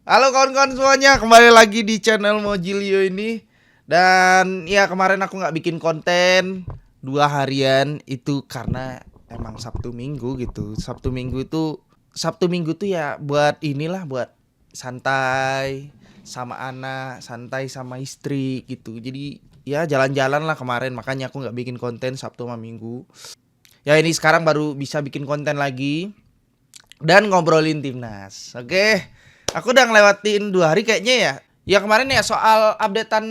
Halo kawan-kawan semuanya, kembali lagi di channel Mojilio ini. Dan ya kemarin aku nggak bikin konten 2 harian itu karena emang Sabtu Minggu gitu. Sabtu Minggu tuh ya buat inilah, buat santai sama anak, santai sama istri gitu. Jadi ya jalan-jalan lah kemarin, makanya aku nggak bikin konten Sabtu sama Minggu. Ya ini sekarang baru bisa bikin konten lagi dan ngobrolin timnas. Oke, aku udah ngelewatin 2 hari kayaknya ya. Ya kemarin ya soal updatean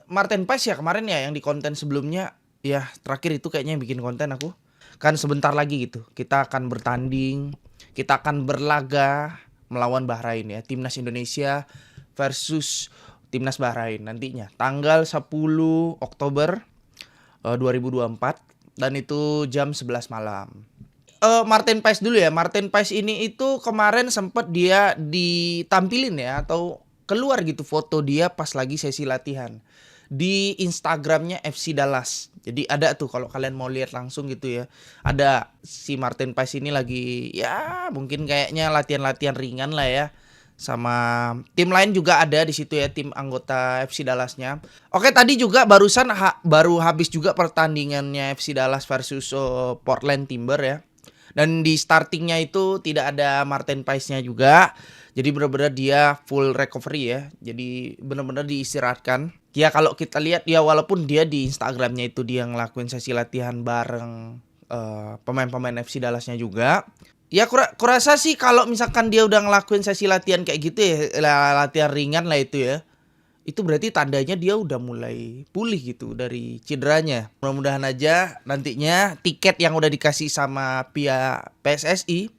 Martin Paes ya kemarin ya yang di konten sebelumnya. Ya terakhir itu kayaknya yang bikin konten aku. Kan sebentar lagi gitu. Kita akan bertanding. Kita akan berlaga melawan Bahrain ya. Timnas Indonesia versus Timnas Bahrain nantinya. Tanggal 10 Oktober 2024. Dan itu jam 11 malam. Martin Paes dulu ya. Martin Paes ini itu kemarin sempet dia ditampilin ya atau keluar gitu foto dia pas lagi sesi latihan di Instagramnya FC Dallas. Jadi ada tuh kalau kalian mau lihat langsung gitu ya. Ada si Martin Paes ini lagi ya mungkin kayaknya latihan-latihan ringan lah ya. Sama tim lain juga ada di situ ya, tim anggota FC Dallasnya. Oke, tadi juga barusan baru habis juga pertandingannya FC Dallas versus Portland Timber ya. Dan di startingnya itu tidak ada Martin Paes-nya juga. Jadi benar-benar dia full recovery ya. Jadi benar-benar diistirahatkan. Ya kalau kita lihat ya walaupun dia di Instagramnya itu dia ngelakuin sesi latihan bareng pemain-pemain FC Dallasnya juga. Ya kurasa sih kalau misalkan dia udah ngelakuin sesi latihan kayak gitu ya, latihan ringan lah itu ya. Itu berarti tandanya dia udah mulai pulih gitu dari cederanya. Mudah-mudahan aja nantinya tiket yang udah dikasih sama pihak PSSI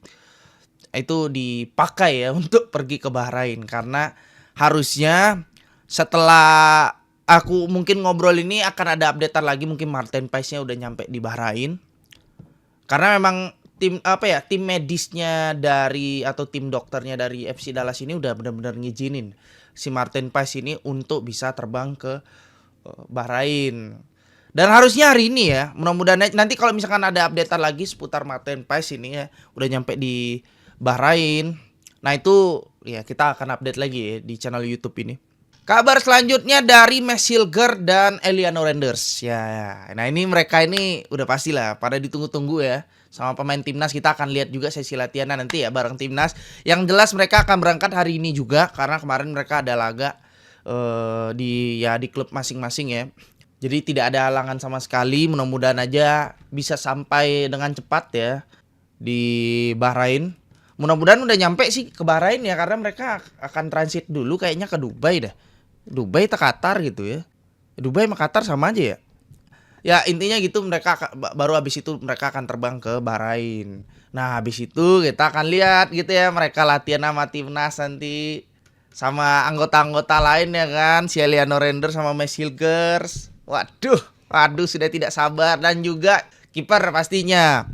itu dipakai ya untuk pergi ke Bahrain. Karena harusnya setelah aku mungkin ngobrol ini akan ada updatean lagi, mungkin Martin Paes-nya udah nyampe di Bahrain. Karena memang tim medisnya dari atau tim dokternya dari FC Dallas ini udah benar-benar ngizinin si Martin Paes ini untuk bisa terbang ke Bahrain. Dan harusnya hari ini ya, mudah-mudahan nanti kalau misalkan ada updatean lagi seputar Martin Paes ini ya, udah nyampe di Bahrain. Nah itu ya kita akan update lagi ya di channel YouTube ini. Kabar selanjutnya dari Max Hilger dan Eliano Renders. Ya, nah ini mereka ini udah pastilah pada ditunggu-tunggu ya. Sama pemain timnas kita akan lihat juga sesi latihan nanti ya bareng timnas. Yang jelas mereka akan berangkat hari ini juga karena kemarin mereka ada laga di klub masing-masing ya. Jadi tidak ada halangan sama sekali. Mudah-mudahan aja bisa sampai dengan cepat ya di Bahrain. Mudah-mudahan udah nyampe sih ke Bahrain ya karena mereka akan transit dulu kayaknya ke Dubai dah. Dubai atau Qatar gitu ya. Dubai sama Qatar sama aja ya. Ya intinya gitu mereka baru habis itu mereka akan terbang ke Bahrain. Nah habis itu kita akan lihat gitu ya mereka latihan sama timnas nanti. Sama anggota-anggota lain ya kan. Si Eliano Renders sama Max Hilgers. Waduh sudah tidak sabar. Dan juga kiper pastinya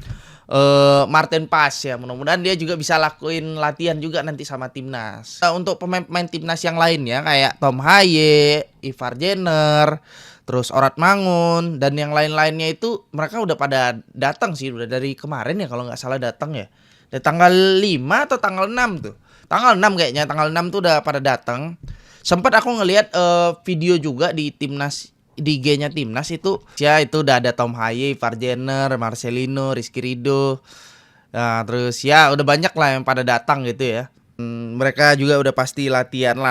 Martin Paes ya, mudah-mudahan dia juga bisa lakuin latihan juga nanti sama timnas. Untuk pemain-pemain timnas yang lain ya kayak Tom Haye, Ivar Jenner, terus Orat Mangun dan yang lain-lainnya itu mereka udah pada datang sih udah dari kemarin ya kalau nggak salah datang ya. Dari tanggal 5 atau tanggal 6 tuh. Tanggal 6 kayaknya, tanggal 6 tuh udah pada datang. Sempat aku ngelihat video juga di timnas di IG-nya timnas itu ya itu udah ada Tom Haye, Ivar Jenner, Marcelino, Rizky Ridho. Nah, terus ya udah banyak lah yang pada datang gitu ya. Mereka juga udah pasti latihan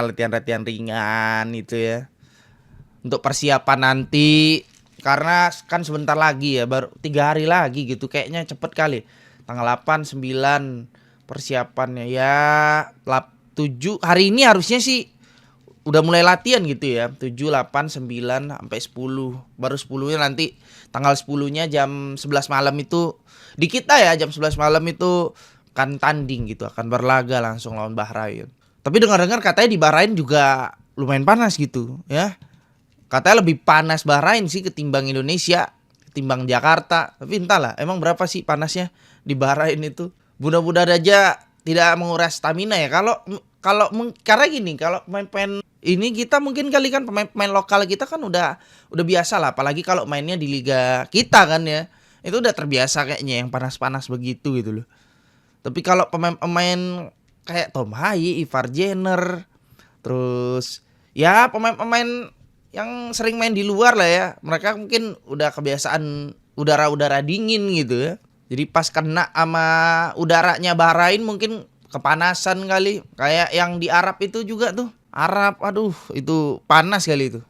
ringan gitu ya. Untuk persiapan nanti karena kan sebentar lagi ya baru 3 hari lagi gitu kayaknya cepet kali. Tanggal 8, 9 persiapannya ya 7 hari ini harusnya sih udah mulai latihan gitu ya 7, 8, 9 sampai 10 baru 10-nya nanti tanggal 10-nya jam 11 malam itu di kita ya jam 11 malam itu kan tanding gitu akan berlaga langsung lawan Bahrain. Tapi dengar-dengar katanya di Bahrain juga lumayan panas gitu ya. Katanya lebih panas Bahrain sih ketimbang Indonesia, ketimbang Jakarta. Tapi entahlah emang berapa sih panasnya di Bahrain itu. Mudah-mudahan aja tidak menguras stamina ya. Kalau karena gini, kalau pemain ini kita mungkin kali kan pemain lokal kita kan udah biasa lah, apalagi kalau mainnya di liga kita kan ya. Itu udah terbiasa kayaknya yang panas-panas begitu gitu loh. Tapi kalau pemain-pemain kayak Tom Haye, Ivar Jenner, terus ya pemain-pemain yang sering main di luar lah ya. Mereka mungkin udah kebiasaan udara-udara dingin gitu ya. Jadi pas kena sama udaranya Bahrain mungkin kepanasan kali. Kayak yang di Arab itu juga tuh. Arab, aduh itu panas kali itu.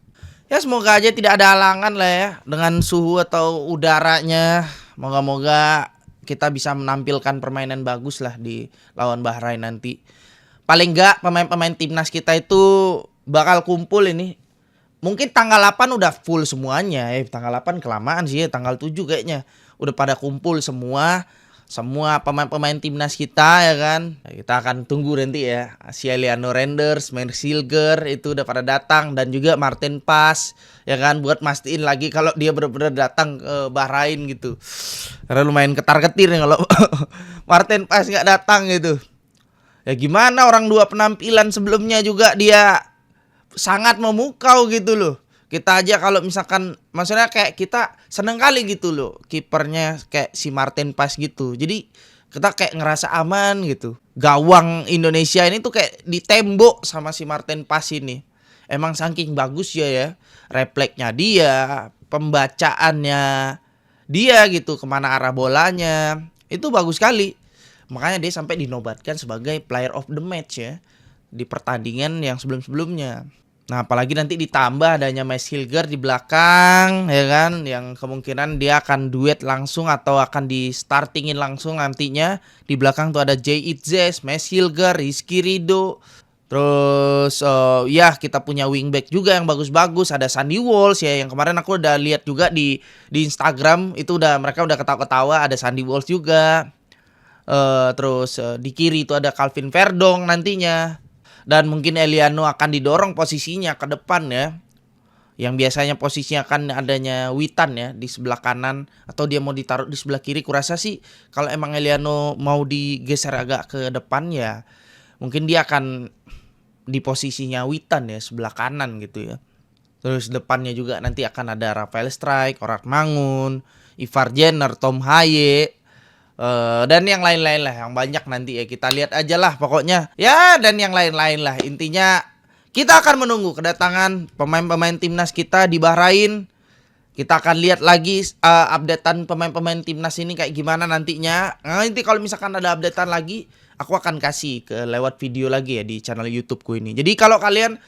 Ya semoga aja tidak ada halangan lah ya dengan suhu atau udaranya. Moga-moga kita bisa menampilkan permainan bagus lah di lawan Bahrain nanti. Paling enggak pemain-pemain timnas kita itu bakal kumpul ini. Mungkin tanggal 8 udah full semuanya. Tanggal 8 kelamaan sih ya, tanggal 7 kayaknya. Udah pada kumpul semua pemain-pemain timnas kita ya kan. Kita akan tunggu nanti ya. Si Eliano Renders, Silger itu udah pada datang dan juga Martin Pas ya kan, buat mastiin lagi kalau dia benar-benar datang ke Bahrain gitu. Karena lumayan ketar-ketir nih kalau Martin Pas nggak datang gitu. Ya gimana, orang dua penampilan sebelumnya juga dia sangat memukau gitu loh. Kita aja kalau misalkan, maksudnya kayak kita seneng kali gitu loh kipernya kayak si Martin Pas gitu. Jadi kita kayak ngerasa aman gitu. Gawang Indonesia ini tuh kayak ditembok sama si Martin Pas ini. Emang saking bagus ya. Refleksnya dia, pembacaannya dia gitu, kemana arah bolanya. Itu bagus sekali. Makanya dia sampai dinobatkan sebagai player of the match ya di pertandingan yang sebelum-sebelumnya. Nah, apalagi nanti ditambah adanya Hilger di belakang ya kan, yang kemungkinan dia akan duet langsung atau akan di startingin langsung nantinya. Di belakang tuh ada Jay Itzes, Hilger, Rizky Ridho. Terus ya kita punya wingback juga yang bagus-bagus, ada Sandy Walsh ya, yang kemarin aku udah lihat juga di Instagram itu mereka udah ketawa-ketawa, ada Sandy Walsh juga. Terus di kiri itu ada Calvin Verdong nantinya. Dan mungkin Eliano akan didorong posisinya ke depan ya. Yang biasanya posisinya akan adanya Witan ya di sebelah kanan, atau dia mau ditaruh di sebelah kiri. Kurasa sih kalau emang Eliano mau digeser agak ke depan ya, mungkin dia akan di posisinya Witan ya, sebelah kanan gitu ya. Terus depannya juga nanti akan ada Rafael Strike, Orat Mangun, Ivar Jenner, Tom Haye, dan yang lain-lain lah, yang banyak nanti ya, kita lihat aja lah pokoknya ya, dan yang lain-lain lah. Intinya kita akan menunggu kedatangan pemain-pemain timnas kita di Bahrain. Kita akan lihat lagi updatean pemain-pemain timnas ini kayak gimana nantinya. Nah, nanti kalau misalkan ada updatean lagi, aku akan kasih lewat video lagi ya di channel YouTubeku ini. Jadi kalau kalian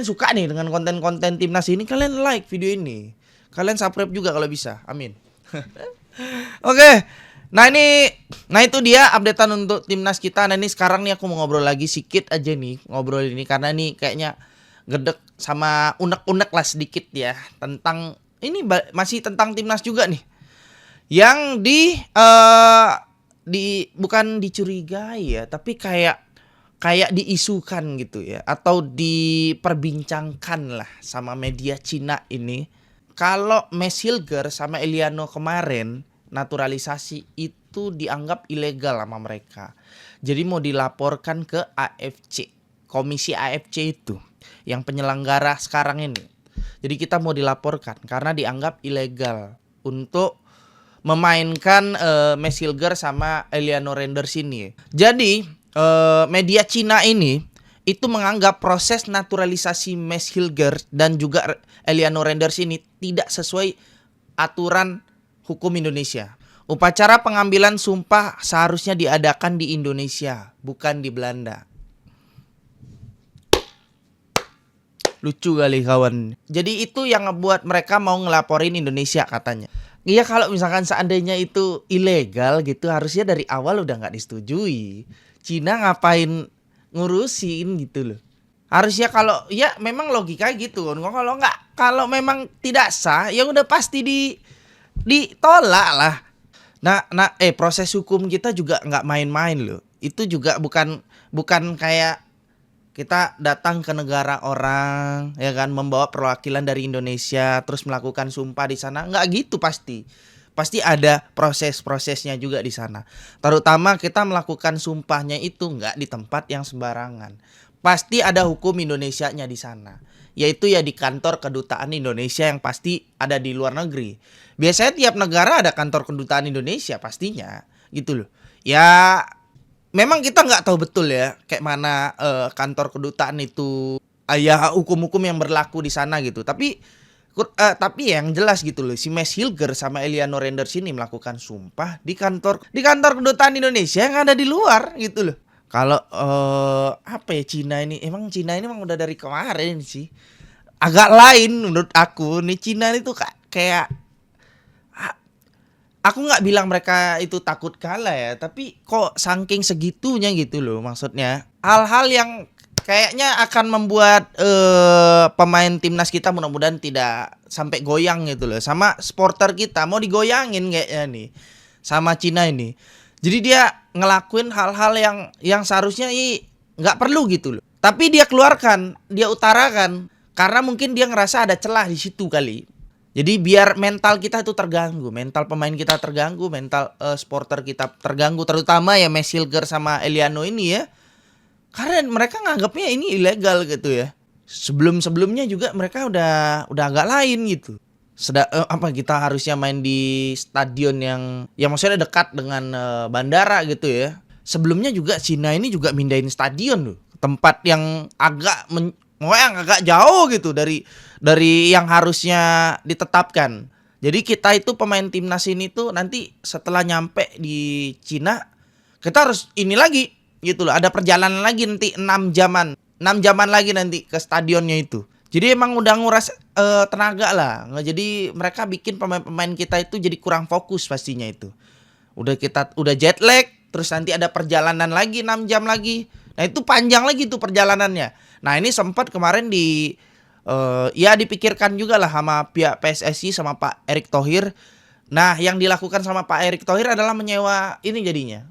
suka nih dengan konten-konten timnas ini, kalian like video ini, kalian subscribe juga kalau bisa, amin. Oke. Nah itu dia updatean untuk timnas kita. Nah ini sekarang nih aku mau ngobrol lagi sedikit aja nih, ngobrol ini karena nih kayaknya gedek sama unek-unek lah sedikit ya, tentang ini masih tentang timnas juga nih, yang bukan dicurigai ya, tapi kayak diisukan gitu ya, atau diperbincangkan lah sama media Cina ini, kalau Hilger sama Eliano kemarin naturalisasi itu dianggap ilegal sama mereka. Jadi mau dilaporkan ke AFC, komisi AFC itu yang penyelenggara sekarang ini. Jadi kita mau dilaporkan karena dianggap ilegal untuk memainkan Hilger sama Eliano Renders ini. Jadi media Cina ini itu menganggap proses naturalisasi Hilger dan juga Eliano Renders ini tidak sesuai aturan hukum Indonesia. Upacara pengambilan sumpah seharusnya diadakan di Indonesia, bukan di Belanda. Lucu kali kawan. Jadi itu yang ngebuat mereka mau ngelaporin Indonesia katanya. Iya, kalau misalkan seandainya itu ilegal gitu, harusnya dari awal udah nggak disetujui. Cina ngapain ngurusin gitu loh. Harusnya kalau ya memang logika gitu. Kalau memang tidak sah ya udah pasti ditolak lah. Nah, proses hukum kita juga nggak main-main loh. Itu juga bukan kayak kita datang ke negara orang ya kan, membawa perwakilan dari Indonesia terus melakukan sumpah di sana. Nggak gitu pasti ada proses-prosesnya juga di sana. Terutama kita melakukan sumpahnya itu nggak di tempat yang sembarangan. Pasti ada hukum Indonesianya di sana, yaitu ya di kantor kedutaan Indonesia yang pasti ada di luar negeri. Biasanya tiap negara ada kantor kedutaan Indonesia pastinya gitu loh. Ya memang kita nggak tahu betul ya kayak mana kantor kedutaan itu, ya hukum-hukum yang berlaku di sana gitu. Tapi yang jelas gitu loh, si Max Hilger sama Eleanor Renders ini melakukan sumpah di kantor kedutaan Indonesia yang ada di luar gitu loh. Kalau apa ya, Cina ini emang udah dari kemarin sih agak lain menurut aku nih. Cina itu kayak aku nggak bilang mereka itu takut kalah ya, tapi kok saking segitunya gitu loh, maksudnya hal-hal yang kayaknya akan membuat pemain timnas kita mudah-mudahan tidak sampai goyang gitu loh, sama supporter kita mau digoyangin kayaknya nih sama Cina ini. Jadi dia ngelakuin hal-hal yang seharusnya nggak perlu gitu loh, tapi dia keluarkan, dia utarakan karena mungkin dia ngerasa ada celah di situ kali. Jadi biar mental kita itu terganggu, mental pemain kita terganggu, mental supporter kita terganggu, terutama ya Max Hilger sama Eliano ini ya. Karena mereka nganggapnya ini ilegal gitu ya. Sebelumnya juga mereka udah agak lain gitu. Apa kita harusnya main di stadion yang maksudnya dekat dengan bandara gitu ya. Sebelumnya juga Cina ini juga mindahin stadion loh, tempat yang agak jauh gitu dari yang harusnya ditetapkan. Jadi kita itu pemain timnas ini tuh nanti setelah nyampe di Cina kita harus ini lagi gitu loh. Ada perjalanan lagi nanti 6 jaman lagi nanti ke stadionnya itu. Jadi emang udah nguras tenaga lah. Jadi mereka bikin pemain-pemain kita itu jadi kurang fokus pastinya itu. Udah jet lag, terus nanti ada perjalanan lagi 6 jam lagi. Nah, itu panjang lagi tuh perjalanannya. Nah, ini sempat kemarin ya dipikirkan juga lah sama pihak PSSI sama Pak Erick Thohir. Nah, yang dilakukan sama Pak Erick Thohir adalah menyewa ini jadinya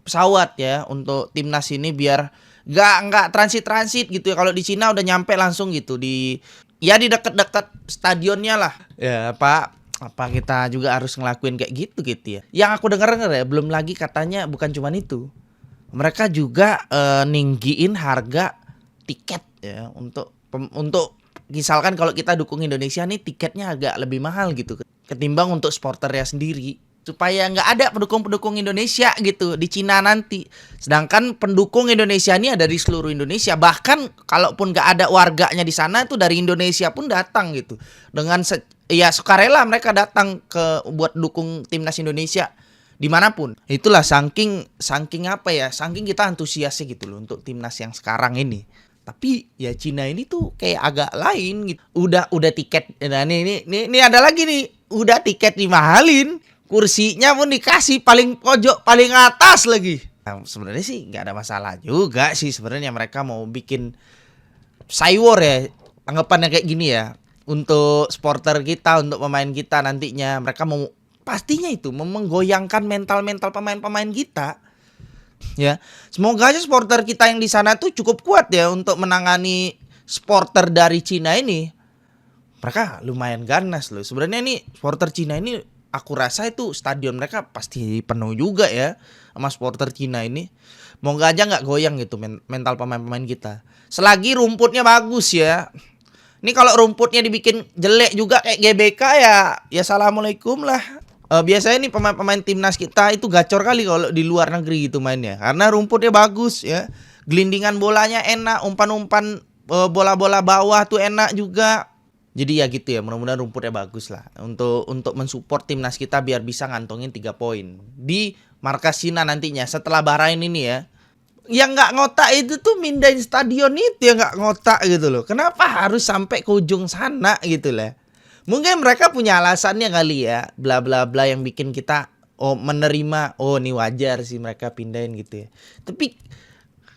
pesawat ya untuk timnas ini biar nggak transit gitu ya. Kalau di Cina udah nyampe langsung gitu di dekat-dekat stadionnya lah. Ya, Pak, apa kita juga harus ngelakuin kayak gitu ya. Yang aku dengar ya, belum lagi katanya bukan cuma itu. Mereka juga ninggiin harga tiket ya untuk misalkan kalau kita dukung Indonesia nih tiketnya agak lebih mahal gitu ketimbang untuk supporternya sendiri, supaya nggak ada pendukung Indonesia gitu di Cina nanti. Sedangkan pendukung Indonesia ini ada di seluruh Indonesia, bahkan kalaupun nggak ada warganya di sana tuh dari Indonesia pun datang gitu dengan sukarela mereka datang buat dukung timnas Indonesia dimanapun. Itulah saking kita antusiasnya gitu loh untuk timnas yang sekarang ini. Tapi ya Cina ini tuh kayak agak lain gitu. Udah tiket. Nah ini ada lagi nih. Udah tiket dimahalin, kursinya pun dikasih paling pojok, paling atas lagi. Nah, sebenarnya sih nggak ada masalah juga sih sebenarnya, mereka mau bikin cywar ya, anggapannya kayak gini ya. Untuk supporter kita, untuk pemain kita nantinya, mereka mau pastinya itu menggoyangkan mental pemain-pemain kita. Ya, semoga aja supporter kita yang di sana tuh cukup kuat ya untuk menangani supporter dari Cina ini. Mereka lumayan ganas loh. Sebenarnya nih supporter Cina ini aku rasa itu stadion mereka pasti penuh juga ya sama supporter Cina ini. Moga aja nggak goyang gitu mental pemain-pemain kita. Selagi rumputnya bagus ya. Ini kalau rumputnya dibikin jelek juga kayak GBK ya assalamualaikum lah. Biasanya nih pemain-pemain timnas kita itu gacor kali kalau di luar negeri gitu mainnya. Karena rumputnya bagus ya. Gelindingan bolanya enak, umpan-umpan bola-bola bawah tuh enak juga. Jadi ya gitu ya, mudah-mudahan rumputnya bagus lah untuk mensupport timnas kita biar bisa ngantongin 3 poin di markas Cina nantinya setelah Bahrain ini ya. Yang nggak ngotak itu tuh mindahin stadion itu yang nggak ngotak gitu loh. Kenapa harus sampai ke ujung sana gitu lah. Mungkin mereka punya alasannya kali ya, bla bla bla yang bikin kita menerima, ini wajar sih mereka pindahin gitu ya. Tapi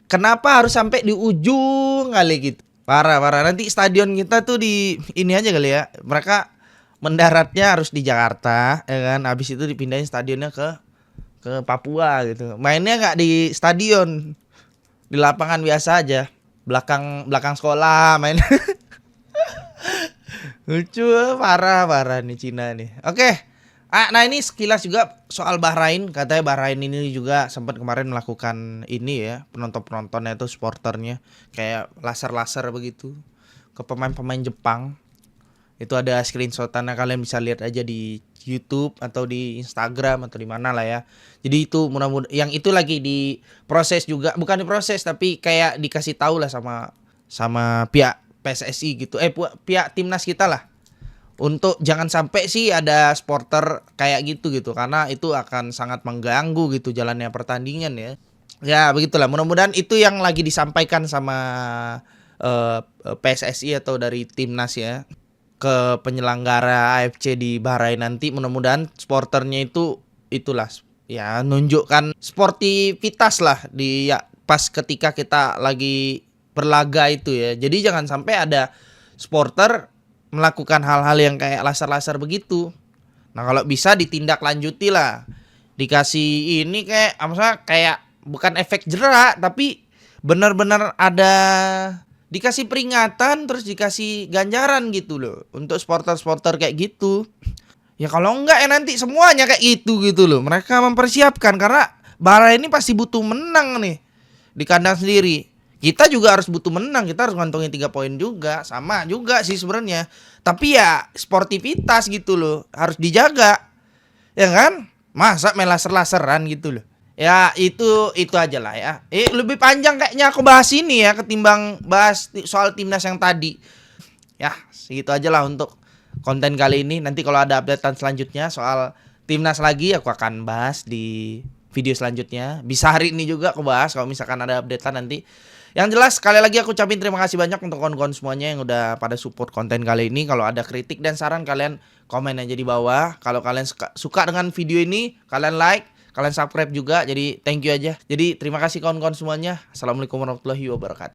kenapa harus sampai di ujung kali gitu? Parah. Nanti stadion kita tuh di ini aja kali ya. Mereka mendaratnya harus di Jakarta ya kan. Habis itu dipindahin stadionnya ke Papua gitu. Mainnya nggak di stadion, di lapangan biasa aja. Belakang sekolah main. Lucu, parah nih Cina nih. Oke. Nah ini sekilas juga soal Bahrain. Katanya Bahrain ini juga sempat kemarin melakukan ini ya, penontonnya itu supporternya kayak laser begitu ke pemain-pemain Jepang. Itu ada screenshotannya, kalian bisa lihat aja di YouTube atau di Instagram atau di mana lah ya. Jadi itu mudah-mudahan yang itu lagi diproses juga, bukan diproses tapi kayak dikasih tahu lah sama pihak PSSI gitu. Pihak timnas kita lah. Untuk jangan sampai sih ada supporter kayak gitu karena itu akan sangat mengganggu gitu jalannya pertandingan ya. Ya begitulah, mudah-mudahan itu yang lagi disampaikan sama PSSI atau dari timnas ya ke penyelenggara AFC di Bahrain nanti. Mudah-mudahan sporternya itulah ya nunjukkan sportivitas lah di ya pas ketika kita lagi berlaga itu ya. Jadi jangan sampai ada supporter melakukan hal-hal yang kayak laser-laser begitu. Nah kalau bisa ditindaklanjuti lah, dikasih ini kayak maksudnya kayak bukan efek jerak tapi benar-benar ada dikasih peringatan terus dikasih ganjaran gitu loh untuk supporter-supporter kayak gitu. Ya kalau enggak ya nanti semuanya kayak gitu loh. Mereka mempersiapkan karena Bahrain ini pasti butuh menang nih di kandang sendiri. Kita juga harus butuh menang, kita harus ngantongin 3 poin juga. Sama juga sih sebenarnya. Tapi ya sportivitas gitu loh, harus dijaga. Ya kan? Masa main laser-laseran gitu loh. Ya itu aja lah ya. Lebih panjang kayaknya aku bahas ini ya ketimbang bahas soal timnas yang tadi. Ya, segitu aja lah untuk konten kali ini. Nanti kalau ada updatean selanjutnya soal timnas lagi aku akan bahas di video selanjutnya. Bisa hari ini juga aku bahas kalau misalkan ada updatean nanti. Yang jelas sekali lagi aku ucapin terima kasih banyak untuk kawan-kawan semuanya yang udah pada support konten kali ini. Kalau ada kritik dan saran kalian komen aja di bawah. Kalau kalian suka dengan video ini, kalian like, kalian subscribe juga. Jadi thank you aja. Jadi terima kasih kawan-kawan semuanya. Assalamualaikum warahmatullahi wabarakatuh.